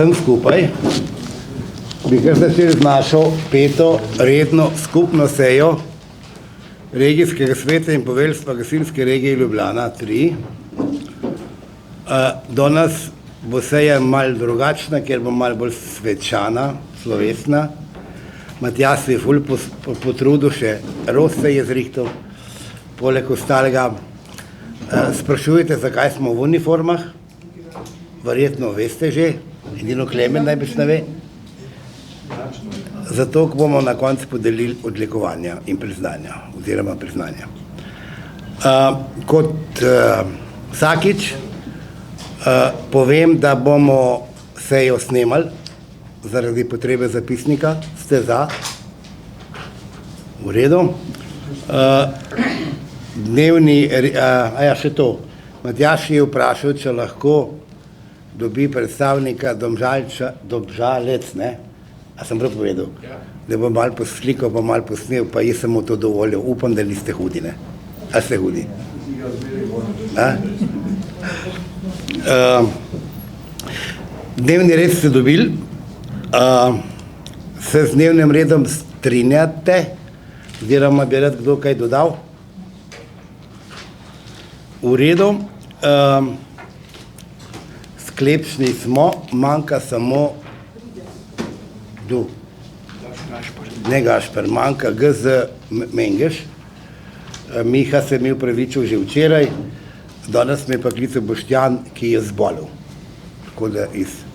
vsem skupaj, bi kar začeli z našo 5. redno skupno sejo Regijskega sveta in poveljstva Gasilske regije Ljubljana 3. Danes bo seja malo drugačna, ker bo malo bolj svečana, slovesna. Matjaž se je ful potrudil, še Ros se je zrihtal, poleg ostalega. Sprašujete, zakaj smo v uniformah? Verjetno veste že, edino Klemen najbrž ne ve. Zato bomo na koncu podelili odlikovanja in priznanja, oziroma priznanja. Kot vsakič povem, da bomo sejo snemali zaradi potrebe zapisnika. Ste za? V redu. Še to. Matjaž je vprašal, če lahko dobi predstavnika Domžalec, ne? A sem prav povedal? Da bo malo poslikal, pa malo posnel, pa jaz sem mu to dovolil. Upam, da niste hudi, ne? A ste hudi? Dnevni red ste dobili. Se z dnevnim redom strinjate? Oziroma bi rad kdo kaj dodal? V redu. Sklepčni smo, manjka samo ne Gašper, manjka GZ Mengeš. Miha se mi upravičil že včeraj, danes me pa klical Boštjan, ki je zbolel. Tako da iz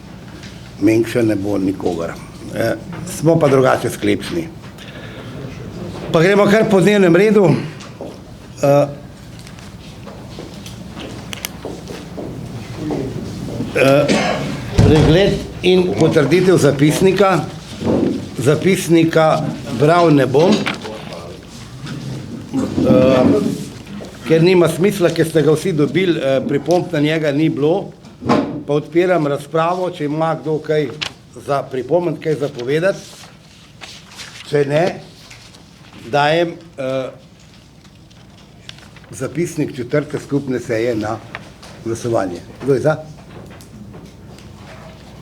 Mengša ne bo nikogar. Smo pa drugače sklepčni. Pa gremo kar po dnevnem redu. Pregled in potrditev zapisnika. Zapisnika bral ne bom, ker nima smisla, ker ste ga vsi dobili, pripomb na njega ni bilo, pa odpiram razpravo, če ima kdo kaj za pripomb, kaj za povedati. Če ne, dajem zapisnik 4. skupne seje na glasovanje. Kdo je za?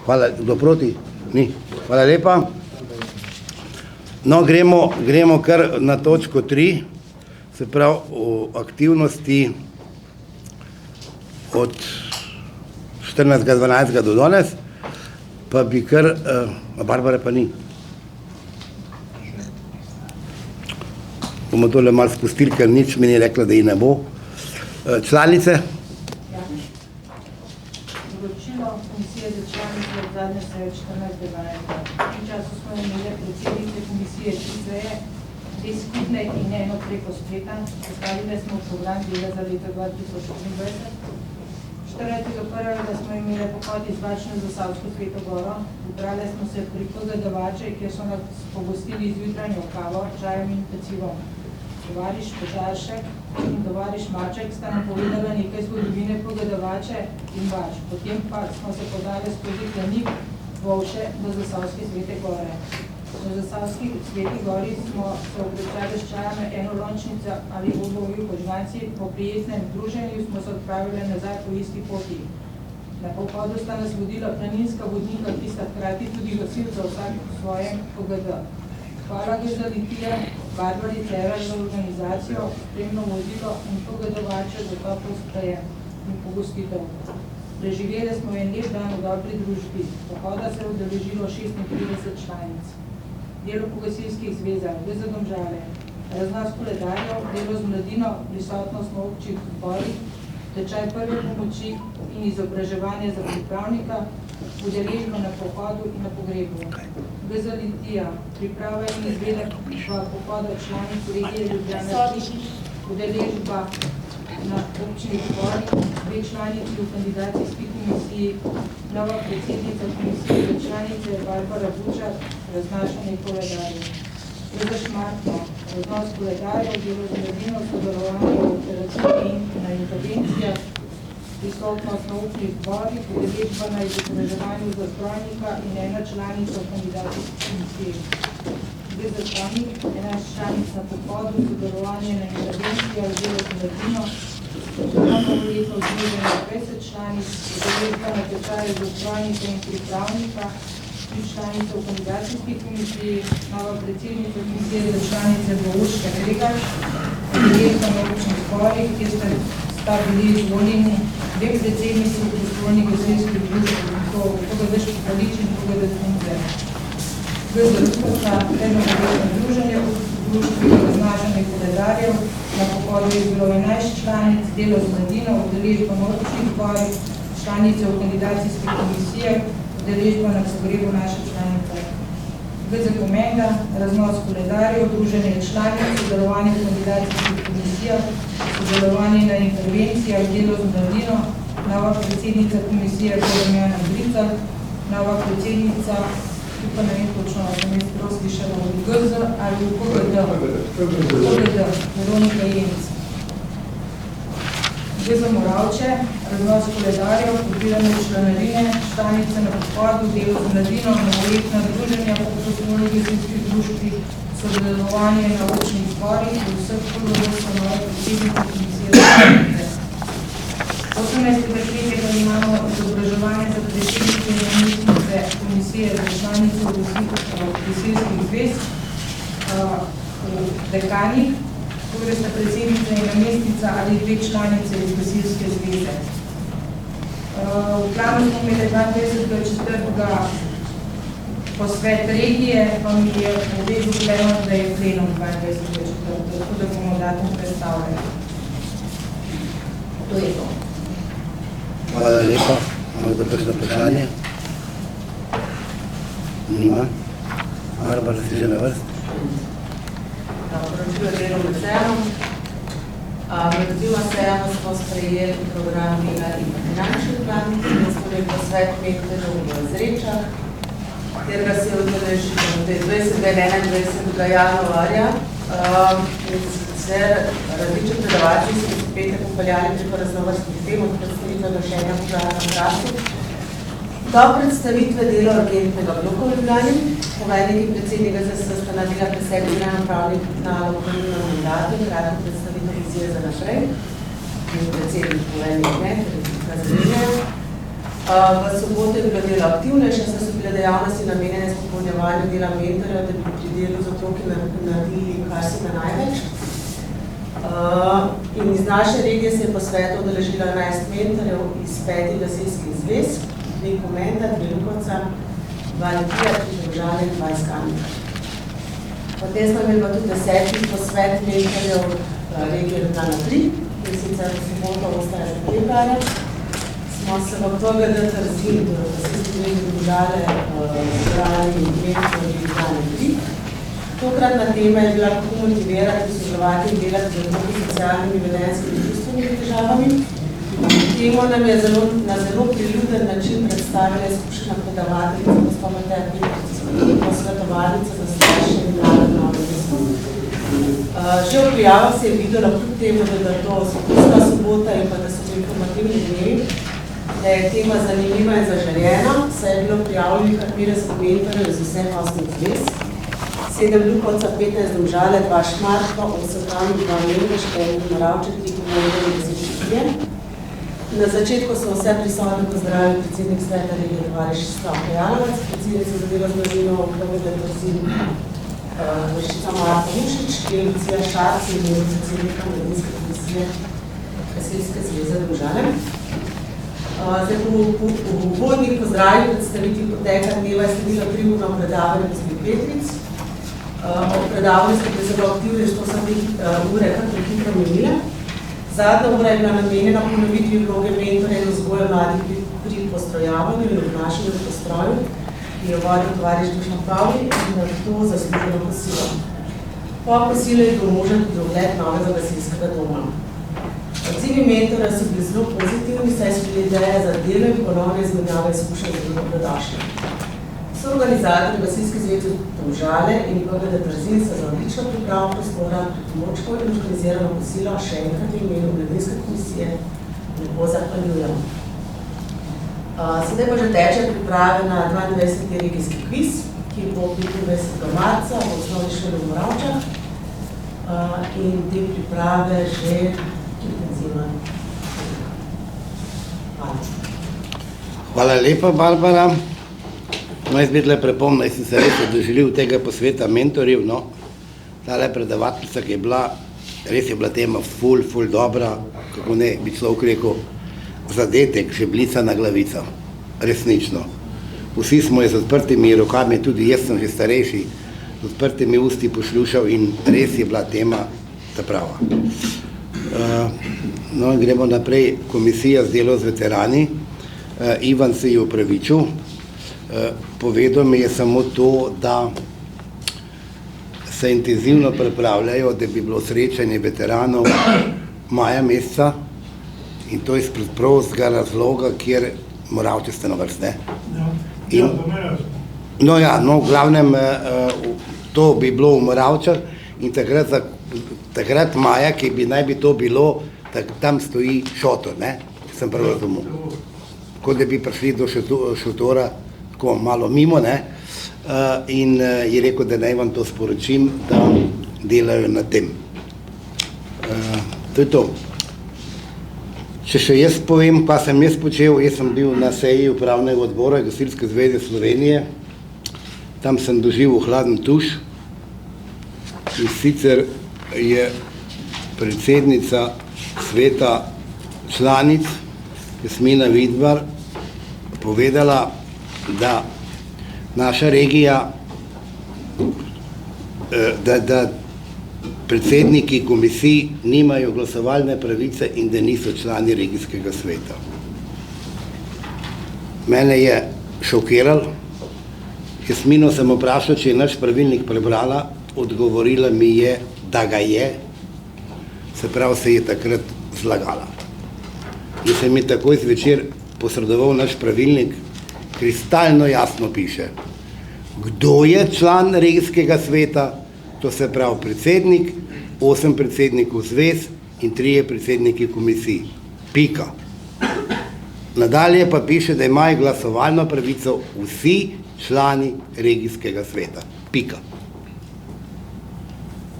Hvala, kdo proti? Ni. Hvala lepa. No, gremo kar na točko 3, se pravi o aktivnosti od 14.12. do danes, pa bi kar, Barbara pa ni. Bomo tole malo spustili, ker nič mi ni rekla, da ji ne bo. Članice? Odločilo komisije za članice od zadnje seje 14.12. V tem času smo imeli predsednice komisije 3 seje, 2 skupne in 1 preko spleta. Postavili smo program dela za leto 2023. 4.1. smo imeli pohod iz Bačne za Savsko Sveto Goro. Ubrali smo se pri Pogledavače, kjer so nas pogostili z jutranjo kavo, čajem in pecivom. Tovariš Požaršek in tovariš Maček sta nam povedala nekaj zgodovine Pogledavače in Bač. Potem pa smo se podali skozi Klanik, Volše do Zasavske Svete Gore. V Zasavski Sveti Gori smo se obrečali s čajem eno lončnico ali vodovi požganci. Po prijetnem druženju smo se odpravili nazaj po isti poti. Na pohodu sta nas vodila planinska vodnika, ki sta hkrati tudi gasilca vsak v svojem PGD. Hvala Gizalitija, Barbari Cerar za organizacijo, spremno vozilo in Pogledavače za toplo sprejem in pogostitev. Preživeli smo en lep dan v dobri družbi. Pohoda se je udeležilo 36 članic. Delo po gasilskih zvezah, za Domžale, raznos koledarjev, delo z mladino, prisotnost na občih zborih, tečaj prve pomoči in izobraževanje za pripravnika, udeležbo na pohodu in na pogrebu. Gazalitija, priprava in izvedek pohoda članic regije Ljubljana 3, udeležba na občnih zborih, 2 članici v kandidacijski komisiji, nova predsednica komisije za članice Barbara Bučar, raznašanje koledarjev. Reda Šmartno, raznos koledarjev, delo z mladino, sodelovanje v operaciji in na intervencijah, prisotnost na občnih zborih, udeležba na izobraževanju za strojnika in 1 članica v kandidacijski komisiji. Gre za strojnik, 11 članic na pohodu, sodelovanje na intervencijah, delo z mladino, novoletno združenje 20 članic, udeležba na tečaju za strojnika in pripravnika, 3 članice v kandidacijski komisiji, nova predsednica komisije za članice bo Urška Gregaš, udeležba na občnih zborih, kjer sta bili izvoljeni 2 predsednici prostovoljnih gasilskih družb, to PGD Špitalič in PGD Funze. Prednovoletno združenje društvi označenih koledarjev, na pohodu je bilo 11 članic, delo z mladino, udeležba na občnih zborih, članice v kandidacijskih komisijah, udeležba na pogrebu naše članice. GZ Komenda, raznos koledarjev, druženje članic, sodelovanje v kandidacijskih komisijah, sodelovanje na intervencijah, delo z mladino, nova predsednica komisije Goromjana Brica, nova predsednica, pa ne vem točno, da mi je prav slišala v GZ ali v PGD, Veronika Jenic. GZ Moravče, raznos koledarjev, podpiranje članarine, članice na pohodu, delo z mladino, novoletna druženja po prostovoljnih gasilskih društvi, sodelovanje na občnih zborih in vseh področjih nove predsednice komisije za članice. 18. imamo izobraževanje za predsednice in namestnice komisije za članice v gasilskih zvez v dekanih, torej sta predsednica in namestnica ali 2 članice iz gasilske zveze. V planu smo imeli 22.4. posvet regije, pa mi je povedal plenum, da je plenum 22.4. tako da bomo datum predstavljali. To je to. Hvala lepa. Imamo da prvi vprašanje? Nima. Barbara, si že na vrst? Poročilo je delo med sejom. Med odzivno sejamo smo sprejeli program dela in finančni plan, ki smo imeli posvet mekterjev v Zrečah, katerega se je udeležilo 20. in 21. januarja. Sicer različni predavači so se petek upeljali preko raznovrstnih tem, od predstavitve gašenja požara na Krasu do predstavitve dela urgentnega bloka v Ljubljani. Poveljniki predsednika ZS sta naredila preseg upravnih nalog v minulem mandatu, kratko predstavitev vizije za naprej. In predsednik poveljnik ne, razumije. V soboto je bilo delo aktivnejše, saj so bile dejavnosti namenjene izpolnjevanju dela mentorjev, da bi pri delu z otroki naredili kar se da največ. In iz naše regije se je po svetu udeležilo 11 mentorjev iz 5 gasilskih zvez, 2 Komenda, 2 Lukovca, 2 Litija, 3 Domžale in 2 Skanika. Potem smo imeli pa tudi 10. posvet mentorjev regije Ljubljana 3, in sicer v soboto 18. februarja. Smo se v PGD Trzin, torej gasilski zvezi Domžale, zbrali mentorji Ljubljana 3. Tokratna tema je bila kako motivirati, sodelovati in delati z otroki s socialnimi, vedenjskimi in čustvenimi težavami. Temo nam je na zelo priljuden način predstavila izkušena predavateljica gospa Mateja Pitrič, posvetovalnica za starše in mlade v Novem mestu. Že v prijavah se je videlo kljub temu, da je to spustna sobota in pa da so informativni dnevi, da je tema zanimiva in zaželjena, saj je bilo prijavljenih kar 50 mentorjev iz vseh 8 zvez. 7 Lukovca, 15 Domžale, 2 Šmartva, 8 Kamnik, 2 Mengeš, 1 Moravče, 3 Komende in 10 Špije. Na začetku so vse prisotne pozdravili predsednik sveta regije Tovariš Slavko Janovac, predsednica za delo z mladino PGD Trzin Vršica Marta Mušič, Lucija Šarc in predsednika mladinske komisije Gasilske zveze Domžale. Zdaj v uvodnih pozdravih predstavitvi poteka dneva je sledilo 3-urno predavanje gospe Petric. Ob predavanju so bili zelo aktivni, što so te ure kar prehitro minile. Zadnja ura je bila namenjena ponovitvi vloge mentorja in vzgoje mladih pri postrojavanju in obnašanju v postroju, ki je vodil Tovariš Dušan Pavli in na to zasluženo kosilo. Po kosilu je bil možen tudi ogled novega gasilskega doma. Odzivi mentorja so bili zelo pozitivni, saj so bili ideje za delo in ponovne izmenjave izkušenj zelo dobrodošli. Soorganizatorji Gasilske zveze Domžale in PGD Trzin so za odlično pripravo prostora, pripomočko in organizirano kosilo še enkrat v imenu mladinske komisije lepo zahvaljujemo. Sedaj pa že teče priprave na 22. regijski kviz, ki bo 25. marca v osnovni šoli v Moravčah in te priprave že intenzivno. Hvala lepa, Barbara. No, jaz bi tle prepomnil, jaz sem se res odoželil tega posveta mentorjev, no. Tale predavateljica, ki je bila, res je bila tema ful dobra, kako ne, bi človek rekel, zadetek, žeblica na glavico. Resnično. Vsi smo je z odprtimi rokami, tudi jaz sem že starejši, z odprtimi usti poslušal in res je bila tema ta prava. No, gremo naprej. Komisija z delo z veterani. Ivan se je opravičil. Povedal mi je samo to, da se intenzivno pripravljajo, da bi bilo srečanje veteranov maja meseca in to iz preprostega razloga, kjer Moravče ste na vrst, ne? No ja, no v glavnem to bi bilo v Moravčah in takrat maja, ki bi naj bi to bilo, tam stoji šotor, ne? Sem prav razumel. Kot da bi prišli do šotora tako malo mimo, ne? In je rekel, da naj vam to sporočim, da delajo na tem. To je to. Če še jaz povem, pa sem jaz počel, jaz sem bil na seji upravnega odbora Gasilske zveze Slovenije, tam sem doživel hladen tuš in sicer je predsednica sveta članic Jasmina Vidmar povedala, da naša regija, da predsedniki komisij nimajo glasovalne pravice in da niso člani regijskega sveta. Mene je šokiral. Jasmino sem vprašal, če je naš pravilnik prebrala, odgovorila mi je, da ga je, se pravi, se je takrat zlagala. In se mi takoj zvečer posredoval naš pravilnik, kristalno jasno piše, kdo je član regijskega sveta, to se pravi predsednik, 8 predsednikov zvez in 3 predsedniki komisij. Pika. Nadalje pa piše, da imajo glasovalno pravico vsi člani regijskega sveta. Pika.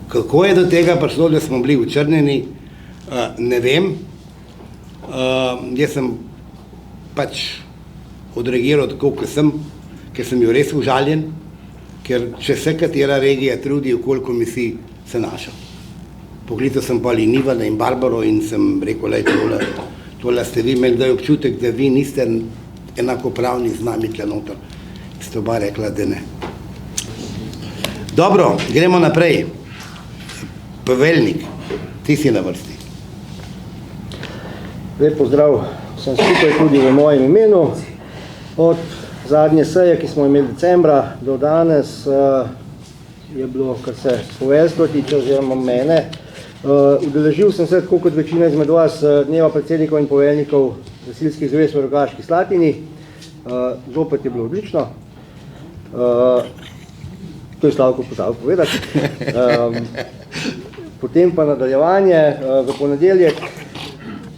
Kako je do tega prišlo, da smo bili očrnjeni, ne vem. Jaz sem pač odreagiral tako, ker sem bil res užaljen, ker če se katera regija trudi okoli komisij, se naša. Poklical sem pa Ivana in Barbaro in sem rekel, tole ste vi imeli daj občutek, da vi niste enakopravni z nami tle noter. Ste oba rekla, da ne. Dobro, gremo naprej. Poveljnik, ti si na vrsti. Lep pozdrav vsem skupaj tudi v mojem imenu. Od zadnje seje, ki smo imeli decembra do danes, je bilo, kar se poveljstva tiče, oziroma mene. Udeležil sem se, tako kot večina izmed vas, dneva predsednikov in poveljnikov gasilskih zvez v Rogaški Slatini. Zopet je bilo odlično. To je Slavko potal povedati. Potem pa nadaljevanje v ponedeljek,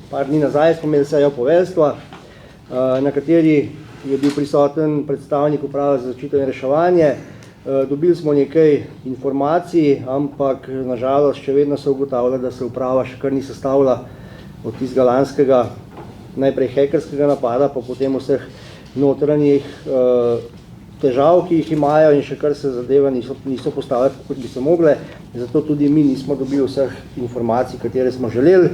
par dni nazaj smo imeli sejo poveljstva, na kateri je bil prisoten predstavnik uprave za zaščito in reševanje. Dobili smo nekaj informacij, ampak nažalost še vedno se ugotavlja, da se uprava še kar ni sestavila od tistega lanskega, najprej hekerskega napada, pa potem vseh notranjih težav, ki jih imajo in še kar se zadeve niso postavile, kot bi se mogle. Zato tudi mi nismo dobili vseh informacij, katere smo želeli.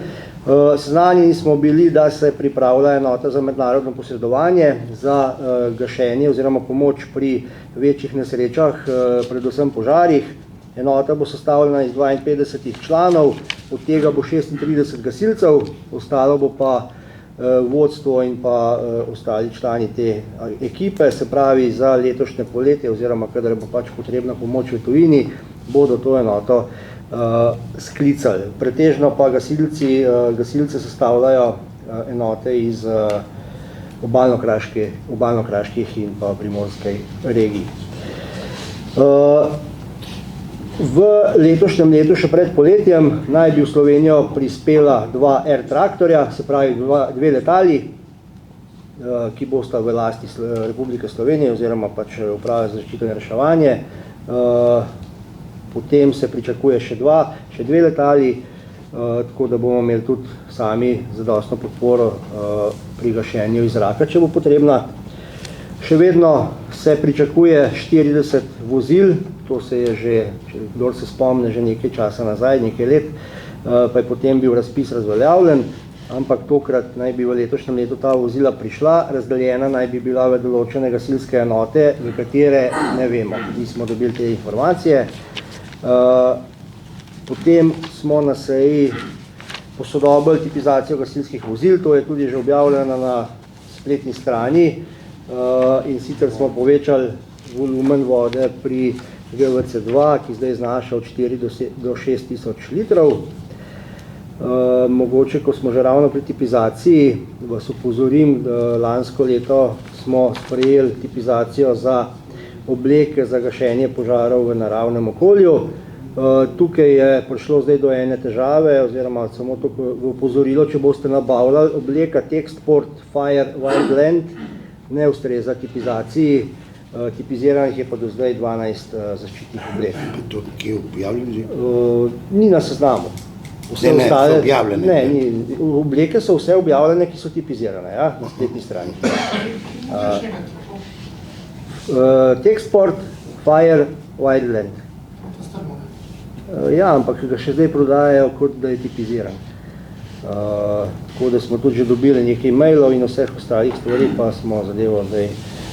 Seznanjeni smo bili, da se pripravlja enota za mednarodno posredovanje za gašenje oziroma pomoč pri večjih nesrečah, predvsem požarih. Enota bo sestavljena iz 52 članov, od tega bo 36 gasilcev, ostalo bo pa vodstvo in pa ostali člani te ekipe, se pravi za letošnje poletje oziroma kadar bo pač potrebna pomoč v tujini, bodo to enoto sklicali. Pretežno pa gasilce sestavljajo enote iz obalno-kraških in pa primorskej regiji. V letošnjem letu, še pred poletjem, naj bi v Slovenijo prispela 2 air traktorja, se pravi 2 letali, ki bosta v lasti Republike Slovenije oziroma pač uprave za zaščito in reševanje. Potem se pričakuje še 2 letali, tako da bomo imeli tudi sami zadostno podporo pri gašenju iz zraka, če bo potrebna. Še vedno se pričakuje 40 vozil, to se je že, kdor se spomne, že nekaj časa nazaj, nekaj let, pa je potem bil razpis razveljavljen, ampak tokrat naj bi v letošnjem letu ta vozila prišla, razdeljena naj bi bila v določene gasilske enote, v katere ne vemo, nismo dobili te informacije. Potem smo na seji posodobili tipizacijo gasilskih vozil, to je tudi že objavljeno na spletni strani, in sicer smo povečali volumen vode pri GVC2, ki zdaj znaša od 4 do 6 tisoč litrov. Mogoče, ko smo že ravno pri tipizaciji, vas upozorim, da lansko leto smo sprejeli tipizacijo za obleke za gašenje požarov v naravnem okolju. Tukaj je prišlo zdaj do ene težave, oziroma samo to upozorilo, če boste nabavljali obleka Textport Fire Wildland, ne ustreza tipizaciji, tipiziranih je pa do zdaj 12 zaščitnih oblek. To kje objavljeno že? Ni na seznamu. So objavljene? Ne, obleke so vse objavljene, ki so tipizirane, ja, na spletni strani. Textport Fire Wildland. Ja, ampak ga še zdaj prodajajo, kot da je tipiziran. Tako da smo tudi že dobili nekaj mailov in vseh ostalih stvari, pa smo zadevo zdaj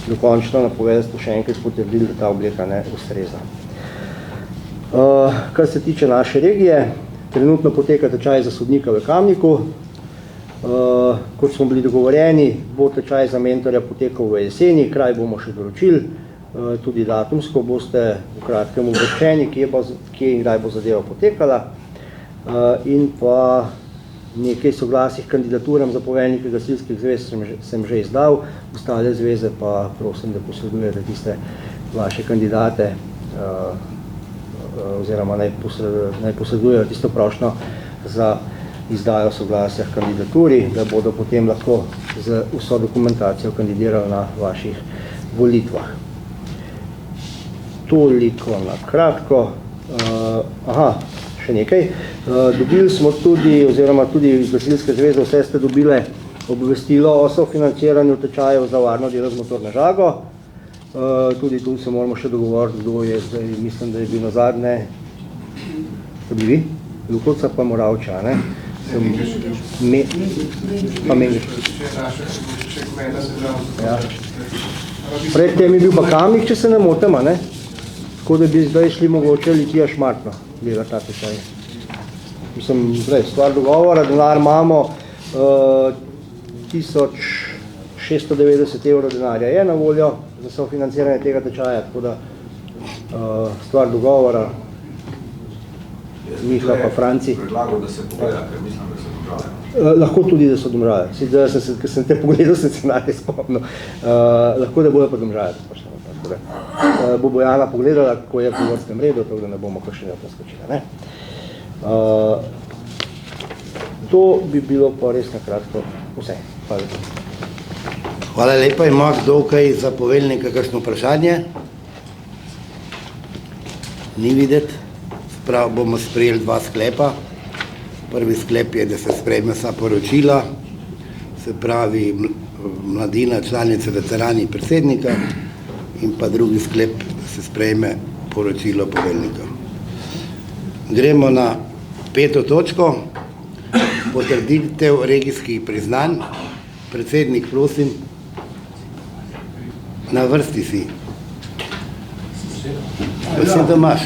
dokončno na povedstvu še enkrat potrdili, da ta obleka ne ustreza. Kar se tiče naše regije, trenutno poteka tečaj za sodnika v Kamniku. Kot smo bili dogovorjeni, bo tečaj za mentorja potekal v jeseni, kraj bomo še določili, tudi datumsko boste v kratkem obveščeni, kje in kdaj bo zadeva potekala. In pa nekaj soglasih kandidaturam za poveljnike gasilskih zvez sem že izdal, ostale zveze pa prosim, da posredujete tiste vaše kandidate, oziroma naj posredujejo tisto prošnjo za izdajo soglasja k kandidaturi, da bodo potem lahko z vso dokumentacijo kandidirali na vaših volitvah. Toliko na kratko. Še nekaj. Dobili smo tudi, oziroma tudi gasilske zveze, vse ste dobile obvestilo o sofinanciranju tečajev za varno delo z motorno žago. Tudi tu se moramo še dogovoriti, kdo je zdaj, mislim, da je bil nazadnje, to bi vi, Lukovca pa Moravča, ne? Pa Mengeš. Ja. Pred tem je bil pa Kamnik, če se ne motim, ne? Tako da bi zdaj šli mogoče Litija Šmartno delati ta tečaj. Mislim, stvar dogovora, denar imamo, 1690 evrov denarja je na voljo za sofinanciranje tega tečaja, tako da stvar dogovora, Miha pa Franci. Predlagal, da se pogleda, ker mislim, da so domžale. Lahko tudi, da so domžale. Ker sem te pogledal, sem se najte spomnil. Lahko, da bojo pa domžale. Bo Bojana pogledala, kako je v vrstnem redu, tako da ne bomo kakšenja preskočila. To bi bilo pa res na kratko vse. Hvala lepa. Hvala lepa. Ima kdo kaj za poveljnika kakšno vprašanje? Ni videti. Prav bomo sprejeli 2 sklepa. Prvi sklep je, da se sprejme vsa poročila, se pravi mladina, članice, veterani predsednika, in pa drugi sklep, da se sprejme poročilo poveljnika. Gremo na 5. točko, potrditev regijskih priznanj. Predsednik, prosim, na vrsti si. Mislim, da imaš.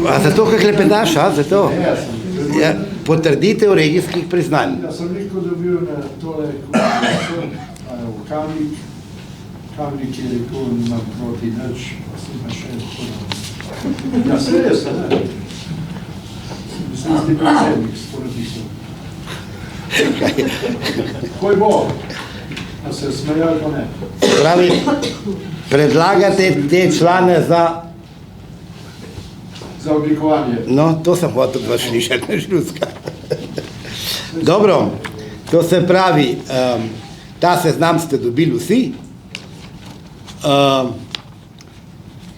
A zato, kaj klepetaš, a? Zato? Ja, potrditev regijskih priznanj. Ja sem rekel, da bil na tole v Kamnik. Kamnik je rekel, imam proti nič, pa sem pa še tako. Ja, se res, ne? Mislim, da ste predsednik, sporodisel. Koj bo? A se smejali, pa ne? Pravi, predlagate te člane za oblikovanje. No, to sem hotel vas slišati, ne žluska. Dobro, to se pravi, ta seznam ste dobili vsi,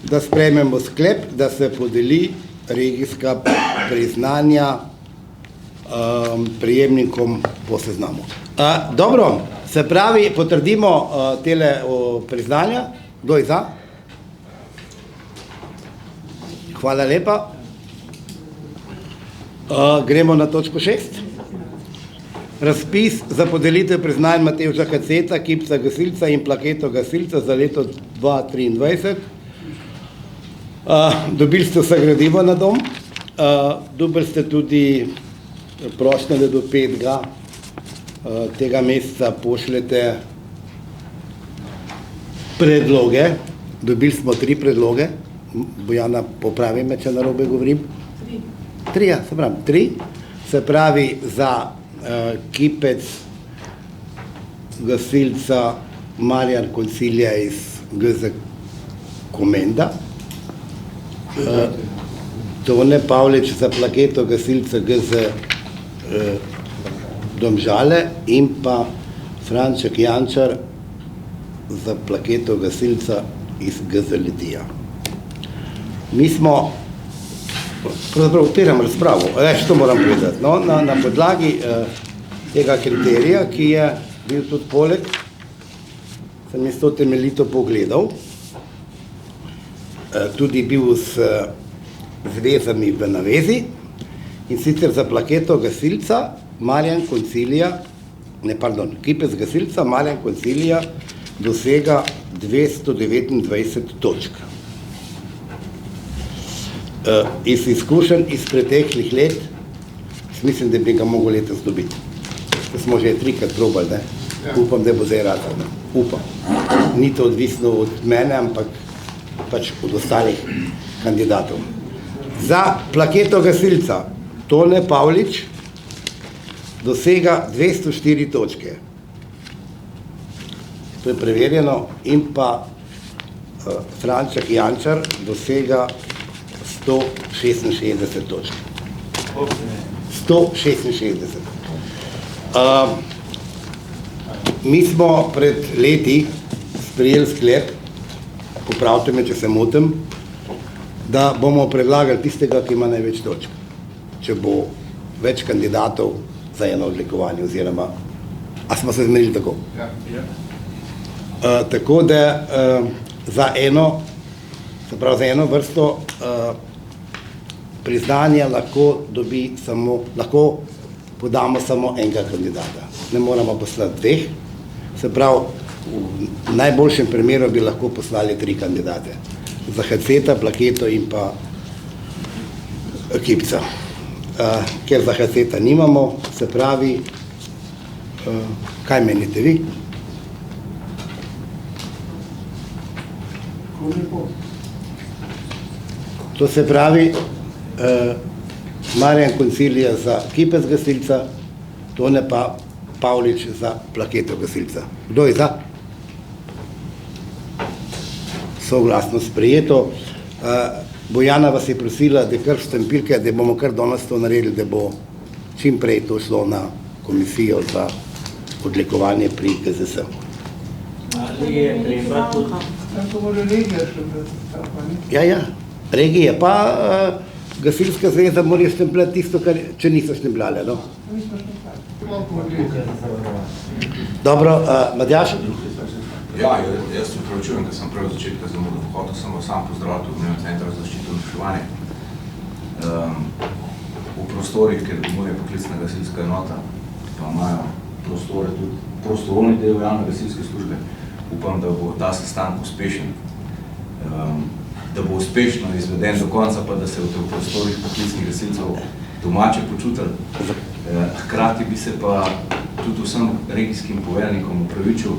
da sprejmemo sklep, da se podeli regijska priznanja prejemnikom po seznamu. Dobro, se pravi, potrdimo tele priznanja. Kdo je za? Hvala lepa. Gremo na točko 6. Razpis za podelitev priznanj Matevža Kaceta, kipca gasilca in plaketo gasilca za leto 2023. Dobili ste vse gradivo na dom. Dobili ste tudi prošnjo, da do 5. Tega meseca pošljete predloge. Dobili smo 3 predloge. Bojana, popravi me, če narobe govorim. 3, ja, se pravi, 3. Se pravi, za kipec gasilca Marjan Koncilija iz GZ Komenda, Tone Pavlič za plaketo gasilca GZ Domžale in pa Franček Jančar za plaketo gasilca iz GZ Litija. Mi smo, pravzaprav odpiram razpravo, što moram povedati, no, na podlagi tega kriterija, ki je bil tudi poleg, sem jaz to temeljito pogledal, tudi bil s zvezami v navezi, in sicer za plaketo gasilca Marjan Koncilija, kipec gasilca Marjan Koncilija dosega 229 točk. Iz izkušenj iz preteklih let, mislim, da bi ga mogel letos dobiti. To smo že 3-krat probali, ne? Upam, da bo zdaj ratal, ne? Upam. Ni to odvisno od mene, ampak pač od ostalih kandidatov. Za plaketo gasilca Tone Pavlič dosega 204 točke. To je preverjeno, in pa Franček Jančar dosega 166 točk. 166. Mi smo pred leti sprejeli sklep, popravite me, če se motim, da bomo predlagali tistega, ki ima največ točk. Če bo več kandidatov za eno odlikovanje, oziroma, a smo se zmenili tako? Ja. Tako da za eno vrsto priznanja lahko podamo samo enega kandidata. Ne moramo poslati 2, se pravi, v najboljšem primeru bi lahko poslali 3 kandidate. Za Kaceta, plaketo in pa kipca. Ker za Kaceta nimamo, se pravi, kaj menite vi? To se pravi, Marjan Koncilija za kipec gasilca, Tone pa Pavlič za plaketo gasilca. Kdo je za? Soglasno sprejeto. Bojana vas je prosila, da kar štempilke, da bomo kar danes to naredili, da bo čim prej to šlo na komisijo za odlikovanje pri GZS. Ali je treba tudi... Ja, regije, pa gasilska zveza morajo štempljati tisto, kar, če niso štempljale, no? Dobro, Matjaž? Ja, jaz se upravičujem, da sem prav začetka zamudil. Hotel sem vas sam pozdraviti v Dnevnem centru za zaščito in reševanje. V prostorih, ker domuje poklicna gasilska enota, pa imajo prostore tudi prostovoljni del javne gasilske službe. Upam, da bo ta sestanek uspešen, da bo uspešno izveden do konca, pa da se v prostorih poklicnih gasilcev domače počutili. Hkrati bi se pa tudi vsem regijskim poveljnikom upravičil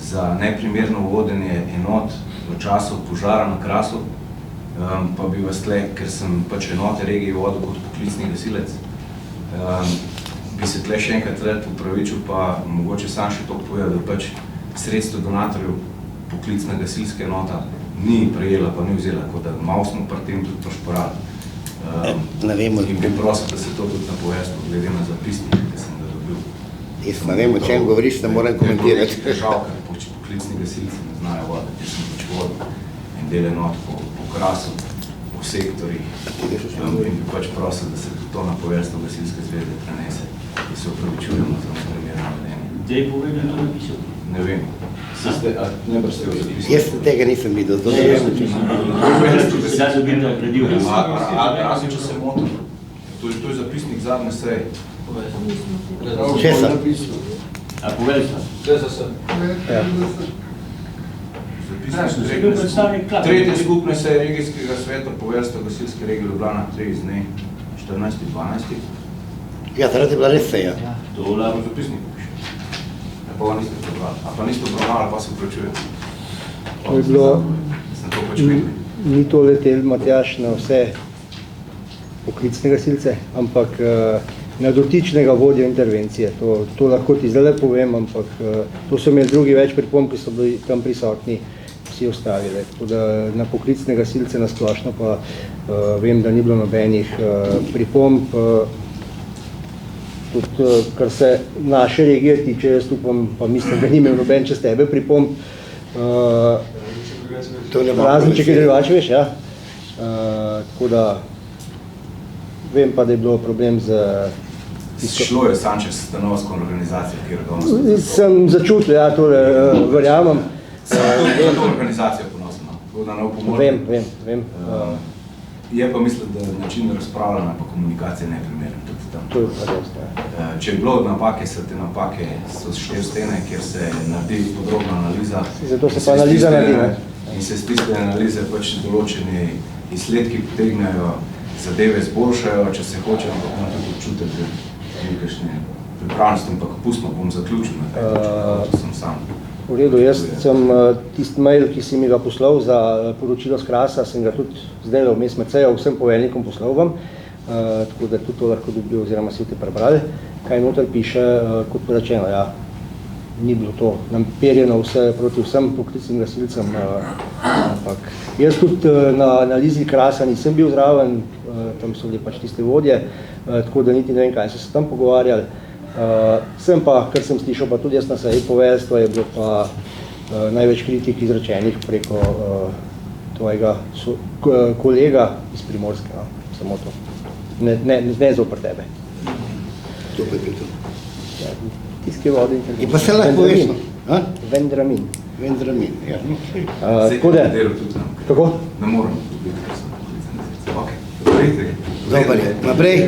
za neprimerno vodenje enot v času požara na Krasu, pa bi vas tle, ker sem pač enote regije vodil kot poklicni gasilec, bi se tle še enkrat rad upravičil, pa mogoče sam še to povedal, da pač sredstvo donatorjev poklicna gasilska enota ni prejela, pa ni vzela, kot da malo smo pri tem tudi prošporali. In bi prosil, da se to tudi napovesto, glede na zapisnik, ki sem ga dobil. Jaz ne vem, o čem govoriš, ne moram komentirati. Žal, ker poklicni gasilci ne znajo voditi, jaz sem pač vodil en del enot po Krasu, po sektorjih. In bi pač prosil, da se to na poveljstvo gasilske zveze prenese. In se upravičujemo za primerno vedenje. Zdaj povedal to napisal? Ne vem. Najbrž ste jo zapisali. Jaz tega nisem videl. Sedaj so bili naredil. Razen, če se motim. To je zapisnik zadnje seje. Česa? A poveljstva? Tretje skupne seje regijskega sveta poveljstva gasilske regije Ljubljana 3 z dne 14.12. Ja, zaradi je bila res seja. To v zapisniku piše. Pa ga niste prebrali. A pa niste obravnali, pa se vključujem. To je bilo, Sem to pač videl. ni to letel, Matjaž, na vse poklicne gasilce, ampak na dotičnega vodja intervencije. To lahko ti zdaj povem, ampak to so imeli drugi več pripomb, ki so bili tam prisotni, vsi ostavili. Tako da na poklicne gasilce nasplošno pa vem, da ni bilo nobenih pripomb. Tudi, kar se naše regije tiče, jaz upam, pa mislim, da ni imel noben čez tebe pripomb. Razen, če kaj drugače veš, ja. Tako da vem pa, da je bilo problem z... Šlo je sam čez stanovsko organizacijo, kjer ga Sem začutil, ja, tole verjamem. Za to organizacijo ponosno. Da ne upomoril. Vem. Je pa mislim, da način razpravljanja pa komunikacije neprimeren tudi tam. To je pa res, ja. Če je bilo napake, so te napake, so štiri stene, kjer se naredi podrobna analiza. Zato se pa analiza naredi, ne? In se iz tiste analize pač določeni izsledki potegnejo, zadeve zboljšajo, če se hoče, ampak imam tudi občutek, da nekajšnje pripravljenosti, ampak pustno bom zaključil na kaj točko, sem sam. V redu, jaz sem tisti mail, ki si mi ga poslal za poročilo z Krasa, sem ga tudi zdaj vmes med sejo vsem poveljnikom poslal vam, tako da tudi to lahko dobil, oziroma si te prebrali. Kaj noter piše, kot porečeno, ja, ni bilo to namperjeno vse proti vsem poklicnim gasilcem, ampak jaz tudi na analizi Krasa nisem bil zraven, tam so bili pač tiste vodje, tako da niti ne vem, kaj so se tam pogovarjali. Sem pa, kar sem slišal, pa tudi jaz na seji poveljstva, je bilo pa največ kritik izrečenih preko tvojega kolega iz Primorske, no? Samo to. Ne zopr tebe. To pa je to. Ja, tiski vodi intervju. In pa se lahko veš, no? Vendramin. Vendramin, ja. Tako da, kako? Ne moram biti, ker sem poklicen. Ok, Dobar je. Naprej.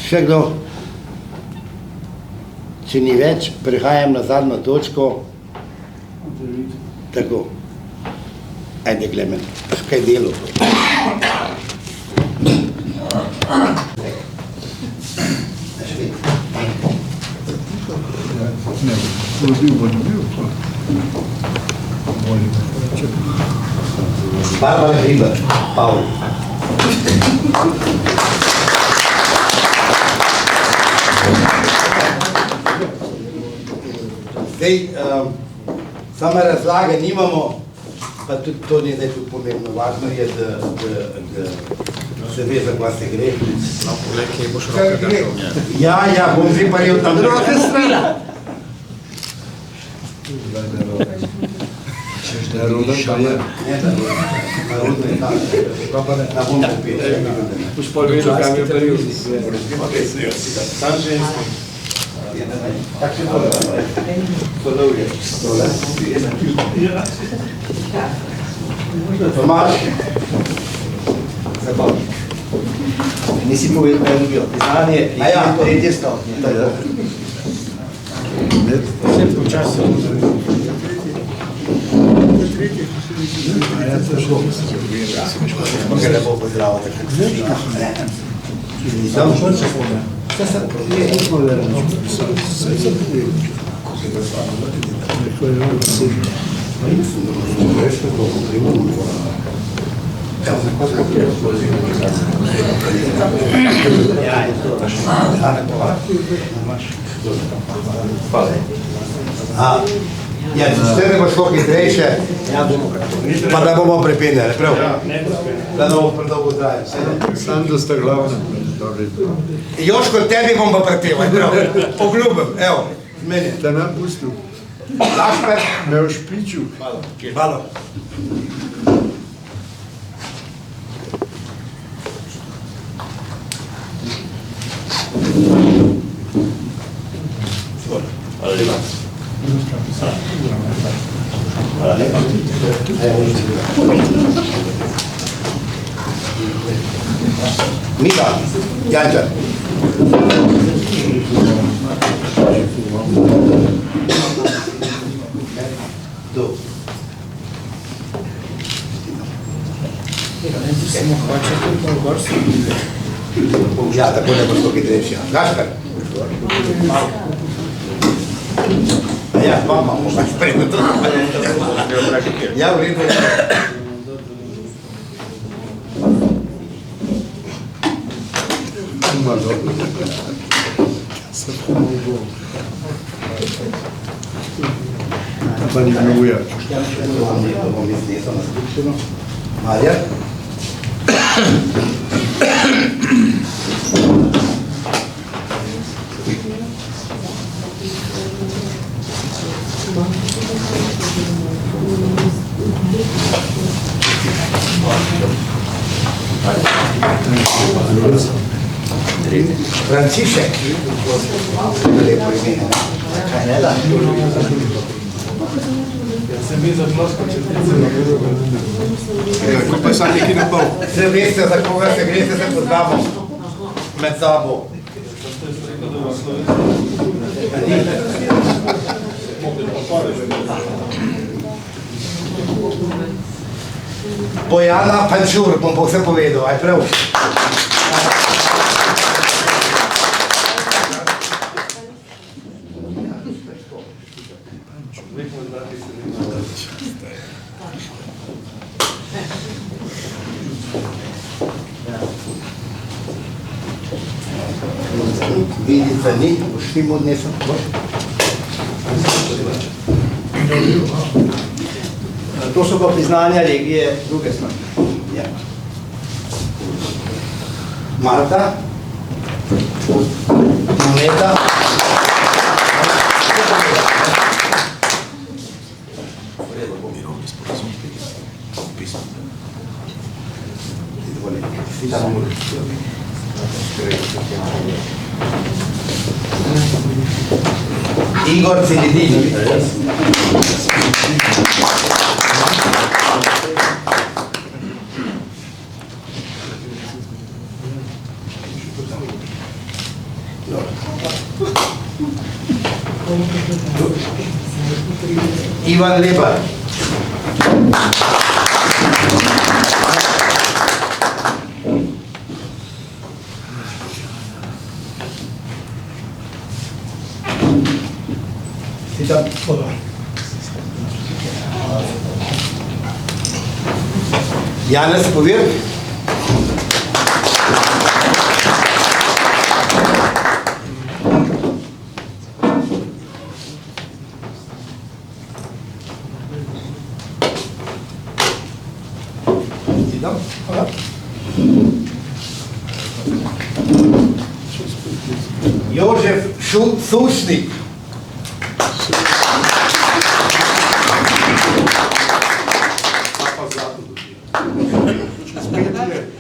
Še kdo? Če ni več, prehajam na zadnjo točko. Tako. Ajde, Klemen, kaj delo to? Barbara Hriber, Paul. Zdaj, same razlage nimamo, pa tudi to ni zdaj tudi pomembno. Važno je, da se ve, za kva se gre. No, pogled, kje boš roke držal. Ja, bom zdaj pa jel tam. Roke strela! Da roda pa je. Ne, da roda je tako. Da bom popel. Boš pa vedel, kam je peril. Sam žensko. Tak se dobro. Ponovljen. Tomaš. Zabavnik. Nisi povedal, kaj je dobil. Priznanje je tretje stopnje. Vse počasi. Ga ne bo pozdravil, tako se slika. Samo što se spomne? Vse se Ja, če tebe bo šlo hitrejše, pa da bomo prepenjali, prav? Da ne bomo predolgo zdravili. Sam da sta glavna. Joško, tebi bom pa prepeval, prav? Obljubim, evo, meni. Da nam pustil. Lašper? Me v špiču. Hvala. Hvala lepa. Miha, Jančar. Tu. Ja, tako ne bo skoki trešja. Gašper. Ja, dva imamo, Gašper. Ja, v redu. Pa ni bilo ujač. Bom iznesel na skupščino. Marja. Frančišek. Lepo ime. Kaj ne da? Ko pa sam neki na pol. Se veste, za koga se greste, se poznamo med sabo. Bojana Pančur, bom pa vse povedal, aj prav. Vidica ni, boš ti mu odnesel. To so pa priznanja regije druge strani. Ja. Marta. Moneta. Igor Cilidini. Ivan Lebar. Janez Povirk. Jožef Sušnik.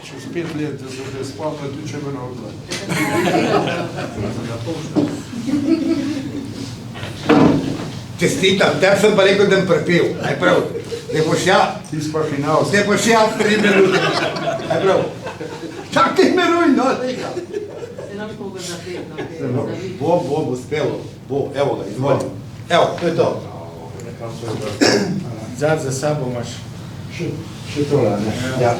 Čez 5 let, da se te spomne, tudi če me na odlad. Čestitam, tem sem pa rekel, da bom prepil. Aj prav, ne boš ja, Ti si pa final. ne boš ja 3 minute. Aj prav. Čak ti meruj, no, tega. Bo uspelo. Bo, evo ga, izvolim. Evo, to je to. Zad za sabo imaš. Še tola, ne? Ja.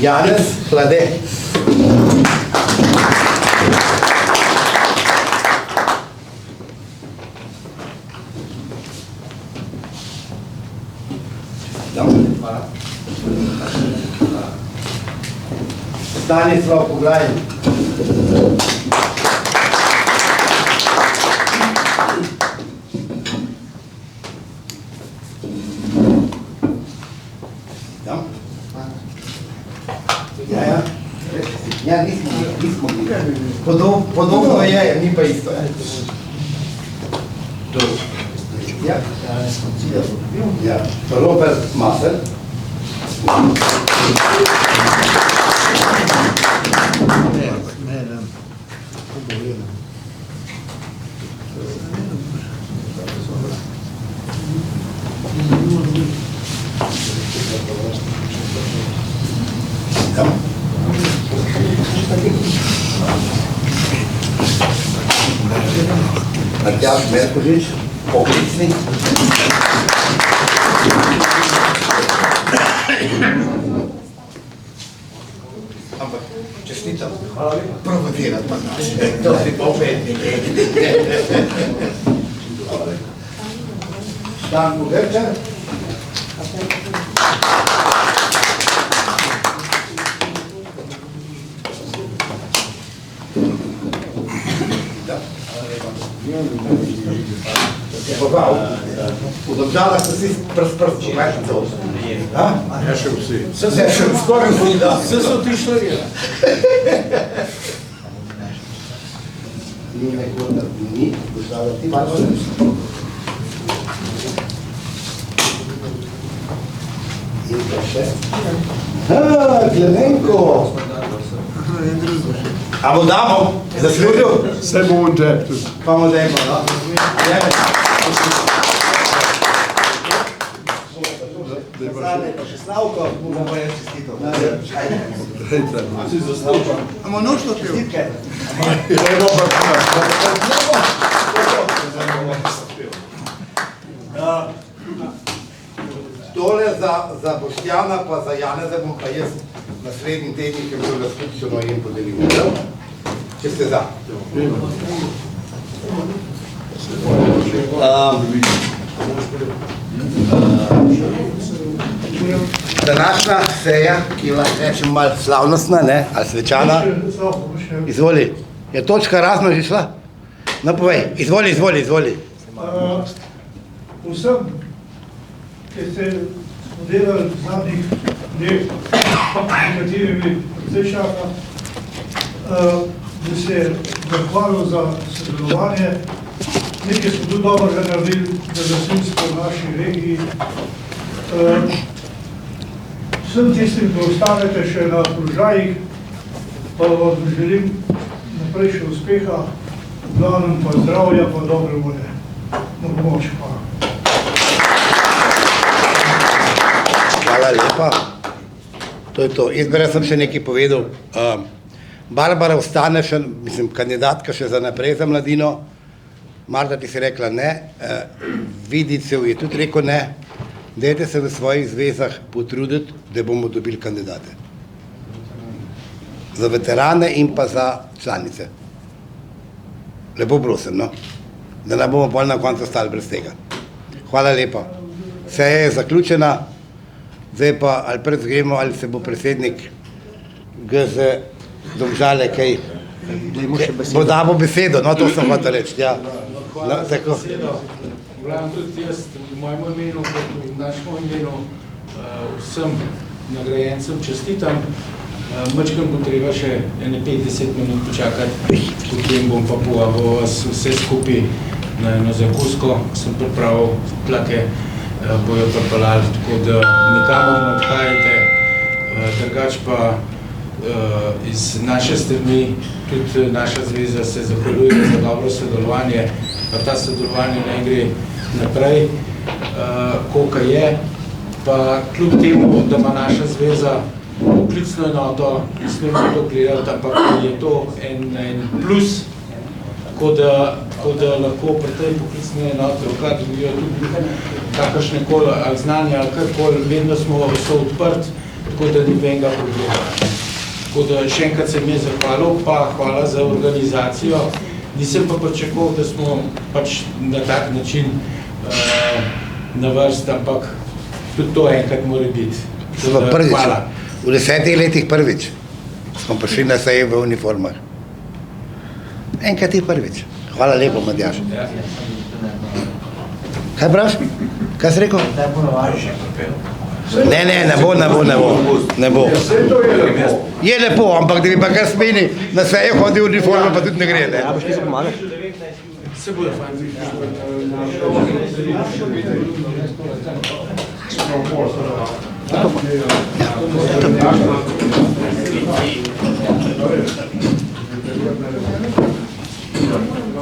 Janez Hlade. Stanislav Pograjn. Ja, nismo bili. Podobno je, ni pa isto. Ja, ja, Robert Maser. Matjaž Merkožič, poklicnik. Ampak čestitam. Promovirati pa znaš. To si povedni. Stanko Grčar. V Domžalah so si prst, veš, celo. Ne še vsi. Skoraj vsi, da. Vse so ti šli. Ni nekoga, ni, Domžalah ti malo ne. In pa še. Klemenko. A bo damo? Zaslužil? Vse bo v žep tudi. Pa mu dajmo, no? Zadnje pa še Slavko, mu bomo jaz čestito. Si zaslužil. Amo nočno pil? Čestitke. Tole za Boštjana pa za Janeza bom pa jaz naslednji tednik, ki bo ga skupščino jim podelil. Če ste za. Današnja seja, ki lahko rečem malo slavnostna, ne, ali svečana. Izvoli. Je točka razno že šla? No povej, izvoli. Vsem, ki ste delali v zadnjih dneh, katerimi precej čaka, bi se zahvalil za sodelovanje. Nekaj smo tudi dobrega naredili za gasilstvo v naši regiji. Vsem tistim, ki ostanete še na položajih, pa vam želim naprej še uspeha, v glavnem pa zdravja, pa dobre volje. Na pomoč, hvala. Hvala lepa. To je to. Jaz sem še nekaj povedal. Barbara ostane še, mislim, kandidatka še za naprej za mladino. Marta ti si rekla ne, Vidicev je tudi rekel ne. Dajte se v svojih zvezah potruditi, da bomo dobili kandidate. Za veterane in pa za članice. Lepo prosim, no? Da ne bomo pol na koncu ostali brez tega. Hvala lepa. Seja je zaključena. Zdaj pa ali predgremo, ali se bo predsednik GZ Domžale kaj bo dabo besedo, no to sem hotel reči, ja. No, tako. Glavno tudi jaz v mojem imenu, v našem imenu vsem nagrajencem čestitam. Mačkam bo treba še 5-10 minut počakati, potem bom pa povabil vas vse skupaj na eno zakusko, sem pripravil tlake, bojo pripeljali, tako da nikamor ne odhajajte, drugače pa iz naše strani, tudi naša zveza se zahvaljuje za dobro sodelovanje, pa ta sodelovanje naj gre naprej, koliko je, pa kljub temu, da ima naša zveza poklicno enoto, ne smemo to gledati, ampak je to en plus, tako da lahko pri tej poklicni enoti dobijo tudi kakršnekoli ali znanje ali karkoli, vedno smo so odprt, tako da ni nobenega problema. Tako da še enkrat se mi je zahvalil, pa hvala za organizacijo. Nisem pa pričakoval, da smo pač na tak način na vrst, ampak tudi to enkrat mora biti. Hvala. V 10 letih prvič smo prišli na seji v uniformah. Enkrat je prvič. Hvala lepo, Matjaž. Kaj praviš? Kaj si rekel? Ne bo. Je lepo, ampak da bi pa kar smeni na sejo hodil v uniforme, pa tudi ne gre, ne? Ja, boš ti se pomagal? Se bojo fanti.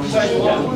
imamo.